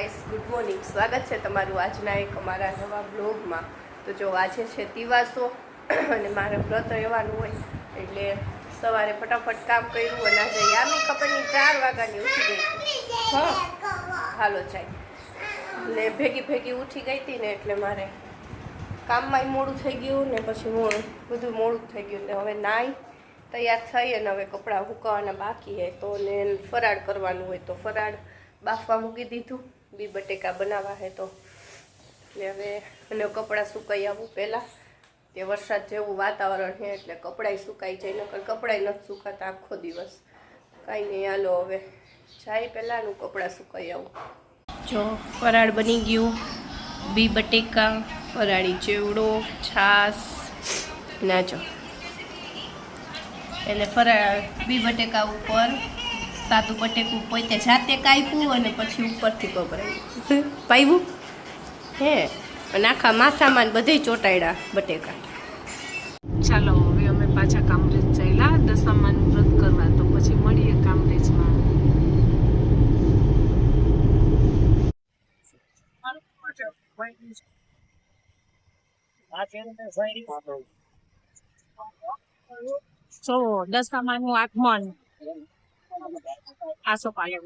Guys, good morning. સ્વાગત છે તમારું આજના એક અમારા નવા બ્લોગમાં. તો જો આજે છે દિવાસો અને મારે વ્રત રહેવાનું હોય એટલે સવારે ફટાફટ કામ કર્યું અને આજે યામી ખબરની 4 વાગ્યાની ઉઠી ગઈ. હા હાલો ચાય ને ભેગી ઉઠી ગઈ હતી ને એટલે મારે કામમાંય મોડું થઈ ગયું ને પછી બધું મોડું થઈ ગયું ને હવે નાઈ તૈયાર થઈ અને હવે કપડાં સુકાવવાના બાકી હોય તો ને ફરાળ કરવાનું હોય તો ફરાળ બાફવા મૂકી દીધું. બી બટેકા બનાવવા હે તો એટલે હવે અને કપડાં સુકાઈ આવું પહેલાં. તે વરસાદ જેવું વાતાવરણ છે એટલે કપડાંય સુકાઈ જાય, નકર કપડાંય નથી સુકાતા આખો દિવસ. કાંઈ નહીં, હાલો હવે જાય પહેલાંનું કપડાં સુકાઈ આવું. જો ફરાળ બની ગયું, બી બટેકા, ફરાળી ચેવડો, છાશ નાજો એટલે ફરાળ બી બટેકા ઉપર સાદું બટેકું પોતે જાતે કાપ્યું અને પછી ઉપરથી પકડાયું પાયું હે અને આખા માથામાં બધે ચોટાડ્યા બટેકા. ચાલો હવે અમે પાછા કામરેજ ચાલ્યા દશામાન વ્રત કરવા, તો પછી મળીએ કામરેજમાં. So દશામાનું આગમન આસો પાલન.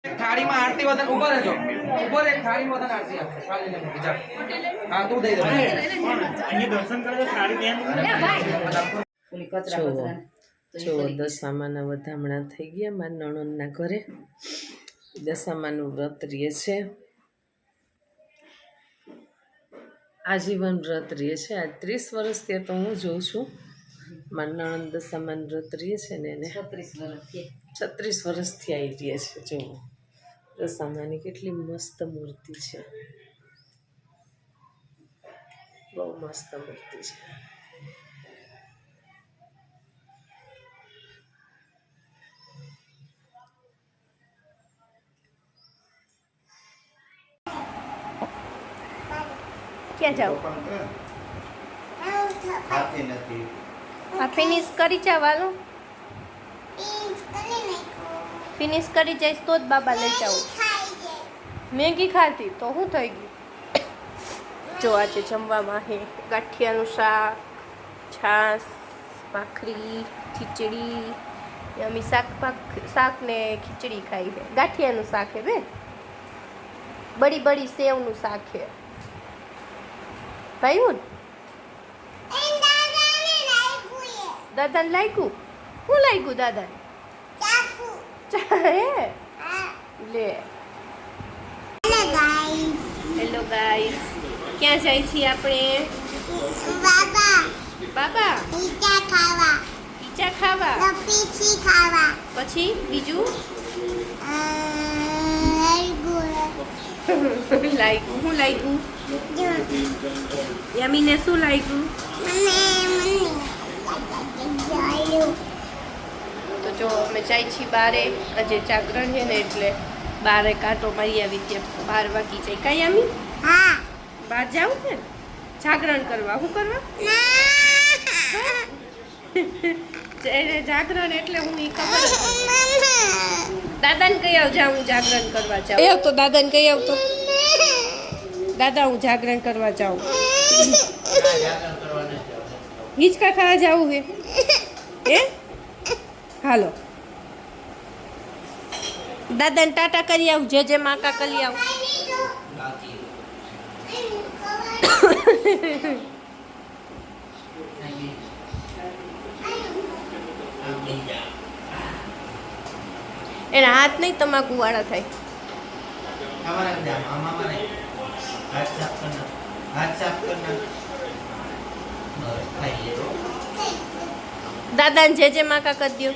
થાળીમાં આરતી વતન ઉભો રહેજો, ઉભો રે. થાળી વતન આરતી આપે થાળી લઈને બીજા. હા તું દઈ દે. અહીં દર્શન કરે તો થાળી દે. જો દશામાના વધામણા થઈ ગયા મારા નણંદના ઘરે. દશામાનું વ્રત રહે છે, આજીવન વ્રત રહે છે. આજ 30 વર્ષ ત્યાં તો હું જોઉં છું. મારા નણંદ દશામાન વ્રત રહે છે ને એને 36 વર્ષથી આવી રહે છે. જો દશામાની કેટલી મસ્ત મૂર્તિ છે. બહુ મસ્ત મૂર્તિ છે. ક્યાં જાવ? ખાતી નથી. આ ફિનિશ કરી જવાનું. ફિનિશ કરી જઈશ તો જ બાબા લઈ જાઉં. મેગી ખાતી તો શું થઈ ગયું? જો આજે જમવામાં છે ગાંઠિયાનું શાક, છાશ, ભાખરી, ખીચડી. અમે શાક ને ખીચડી ખાઈ છે. ગાંઠિયાનું શાક છે બેન, બડી બડી સેવનું શાક છે. ભાઈ દાદાને લાગ્યું? શું લાગ્યું દાદાને? લે. હેલો ગાઈસ, ક્યાં જાય છીએ આપણે? બાબા પીઝા ખાવા. પછી બીજું લાગ્યું? શું લાગ્યું? યમીને શું લાગ્યું? તો જો અમે જાય છીએ બારે. આજે જાગરણ છે ને એટલે બારે કાંટો મારી આવી. ત્યાં 12 વાગી જાય. કઈ યમી? બહાર જાવું ને જાગરણ કરવા. શું કરવા? એને જાગરણ એટલે હું ઈ ખબર. દાદાને કહી આવજા હું જાગરણ કરવા જાઉં. કહી આવતો દાદાને, કહી આવતો દાદા હું જાગરણ કરવા જાઉં. હિંચકા ખાવા જાવું હે? હાલો દાદાને ટાટા કરી આવું. જે માકા કરી આવું. એના હાથ નહીં તમાકુ વાળા થાય. દાદાને જે માકા કરી દો.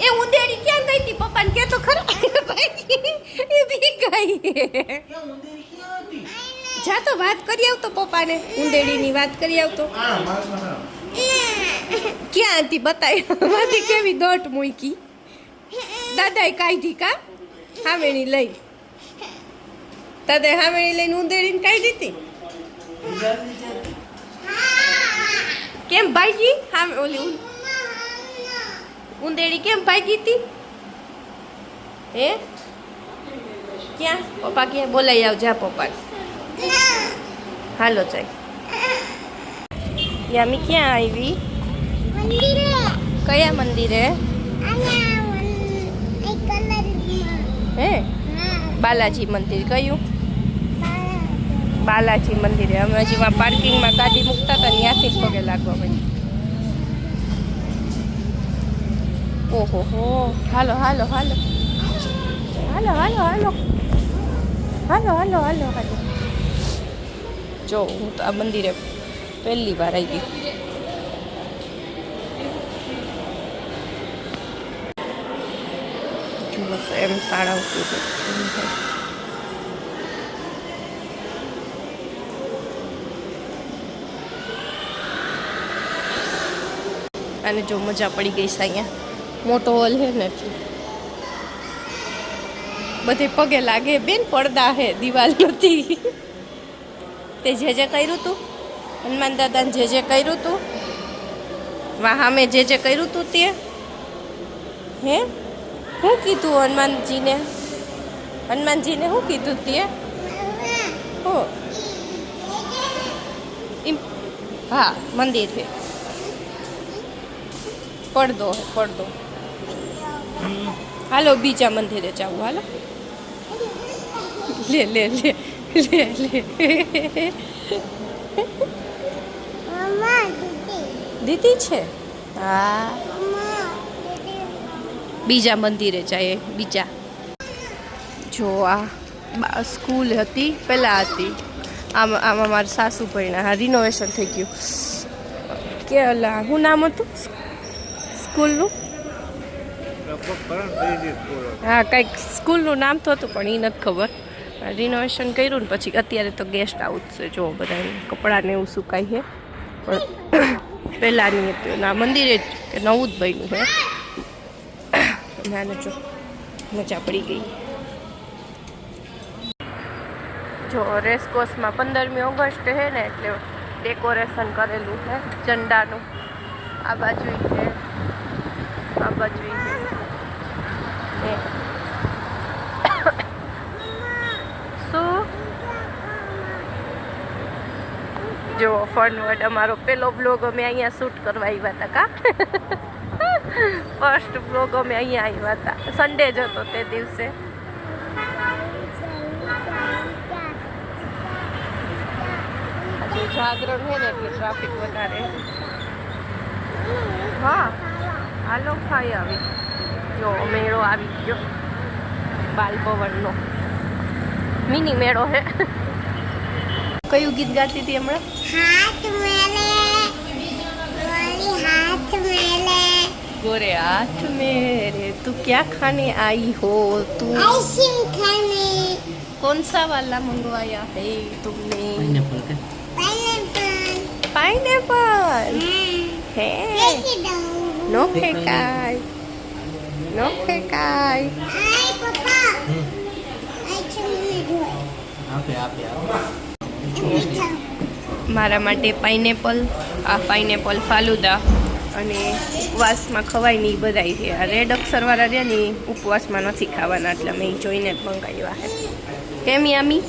એ ઉંદેડી ક્યાં ગઈ હતી? પપ્પાને કે તો ખરા. એ બી ગઈ. જા તો વાત કરી આવતો પપ્પાને. ઉંદેડીની વાત કરી આવતો. ક્યાં હતી બતાય? માંથી કેવી દોટ મૂકી. દાદાએ કાઢી કા હામેણી લઈ. દાદાએ હામેણી લઈને ઉંદેડીને કાઢી હતી. કેમ ભાગી? હામે ઓલી ઉંદેડી કેમ ભાગી હતી? હે ક્યાં? પપ્પા ક્યાં? બોલાઈ આવ જા પપ્પાને. હાલો ચાલ. યામી ક્યાં આવી? કયા મંદિરે? હે બાલાજી મંદિર. કયું બાલાજી મંદિરે? અમે હજી પાર્કિંગમાં ગાડી મૂકતા હતા ત્યાંથી જ પગે લાગવા પછી. ઓહો હો. હાલો હાલો હાલો હાલો હાલો હાલો હાલો હાલો હાલો હાલો. જો હું તો આ મંદિરે પહેલી વાર આવી ગઈ. બસ એમ શાળા ઉઠી છે. અને જો મજા પડી ગઈ છે. અહીંયા મોટો હોલ છે ને એટલે બધે પગે લાગે. બેન પડદા હે, દિવાલ નથી. તે જે કર્યું તું હનુમાન દાદાને જે કર્યું તું વાહામે જે કર્યું તું તે હે શું કીધું હનુમાનજીને? હનુમાનજીને શું કીધું તે? હો હા મંદિર છે. પડદો હે પડદો. હાલો બીજા મંદિરે જાવું. હાલો લે લે લે લે લે. દીદી છે? હા બીજા મંદિરે જાય. બીજા જો આ સ્કૂલ હતી પહેલાં હતી. આમાં મારા સાસુ ભણ્યા. હા રિનોવેશન થઈ ગયું. કે અલા શું નામ હતું સ્કૂલનું? હા કંઈક સ્કૂલનું નામ તો હતું પણ એ નથી ખબર. રિનોવેશન કર્યું ને પછી અત્યારે તો ગેસ્ટ હાઉસ છે. જો બધા કપડાને એવું સુકાય છે પણ પહેલાંની હતું ના મંદિરે જ કે નવું જ બન્યું છે. નાને જો મજા પડી ગઈ. જો રેસકોર્સમાં 15મી ઓગસ્ટ છે ને એટલે ડેકોરેશન કરેલું છે ઝંડાનું. આ બાજુ છે, આ બાજુ છે. શું જો ફન વર્ડ અમારો પેલો બ્લોગ અમે અહીંયા શૂટ કરવા આવ્યા હતા કા. ફર્સ્ટ બ્લોગ અમે અહીંયા આવ્યા હતા. સન્ડે જ હતો તે દિવસે. આજે જાગરણ છે ને એટલે ટ્રાફિક વધારે. હા હાલો ખાઈ આવી. જો મેળો આવી ગયો બાલભવનનો મિની મેળો છે. કયું ગીત ગાતી હતી હમણાં? हाथ मेले गोरी हाथ मेले गोरे हाथ मेरे तू क्या खाने आई हो तू आइसक्रीम खाने कौन सा वाला मंगवाया है तुमने? पाइनएप्पल पाइनएप्पल है लेके दो नो फेकाय नो फेकाय. हाय पापा आइसक्रीम जो મારા માટે પાઇનેપલ, આ પાઇનેપલ ફાલુદા અને ઉપવાસમાં ખવાય નહીં બધાય છે. આ રેડ અક્ષરવાળા રહ્યા ને ઉપવાસમાં નથી ખાવાના એટલે મેં જોઈને જ મંગાવ્યા છે. કેમ યામી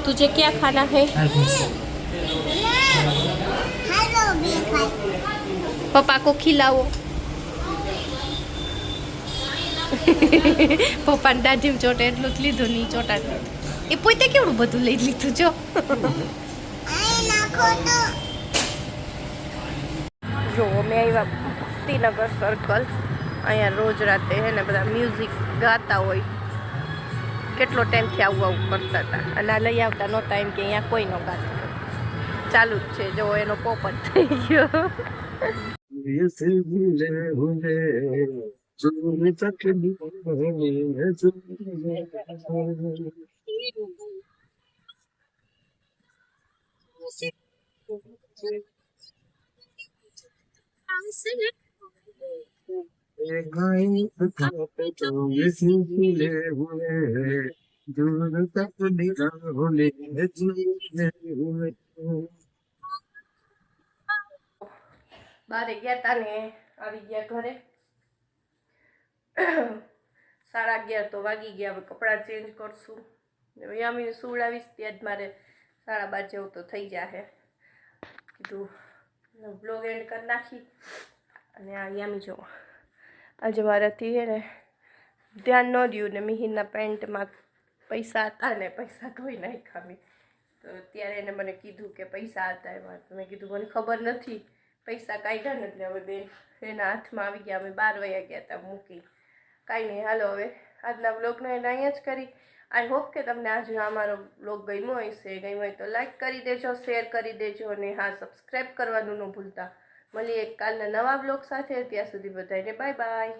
તુજે ક્યાં ખાના હે? हेलो भी खाई પપ્પા કો ખિલાવો. પપ્પાને દાઢી ચોટે એટલું જ લીધું નહીં ચોટા જ લીધું. એ પોતે કેવડું બધું લઈ લીધું જો. आई नाखो तो જો અમે આવ્યા ભક્તિનગર સર્કલ. અહીંયા રોજ રાતે હે ને બધા મ્યુઝિક ગાતા હોય. કેટલો ટાઈમથી આવું આવું કરતા હતા અને આ લઈ આવતા નહોતા એમ કે અહીંયા કોઈ ન ગાતું. ચાલુ જ છે જો એનો પોપટ થઈ ગયો. બારે ગયા તા ને આવી ગયા ઘરે. 11:30 તો વાગી ગયા. હવે કપડાં ચેન્જ કરશું. યામીને સુવડાવીશ ત્યાં જ મારે 12:30 જેવું તો થઈ જશે. કીધું બ્લોગ એન્ડ કરી નાખી. અને આ યામી જો આજે મારાથી હે ને ધ્યાન ન દ્યું ને મિહિરના પેન્ટમાં પૈસા હતા ને પૈસા ધોઈ નાખ્યા મેં. તો ત્યારે એને મને કીધું કે પૈસા હતા એમાં. તો મેં કીધું મને ખબર નથી. પૈસા કાઢ્યા ને એટલે હવે બેન એના હાથમાં આવી ગયા. અમે 12 વાગ્યા ગયા હતા મૂકી. કાંઈ નહીં હાલો હવે આજના બ્લોગને એને અહીંયા જ કરી. આઈ હોપ કે તમને આજનો અમારો બ્લોગ ગમ્યો હશે. ગમ્યો હોય તો લાઈક કરી દેજો, શેર કરી દેજો અને હા સબસ્ક્રાઈબ કરવાનું ન ભૂલતા. મળીએ કાલના નવા બ્લોગ સાથે. ત્યાં સુધી બધાને બાય બાય.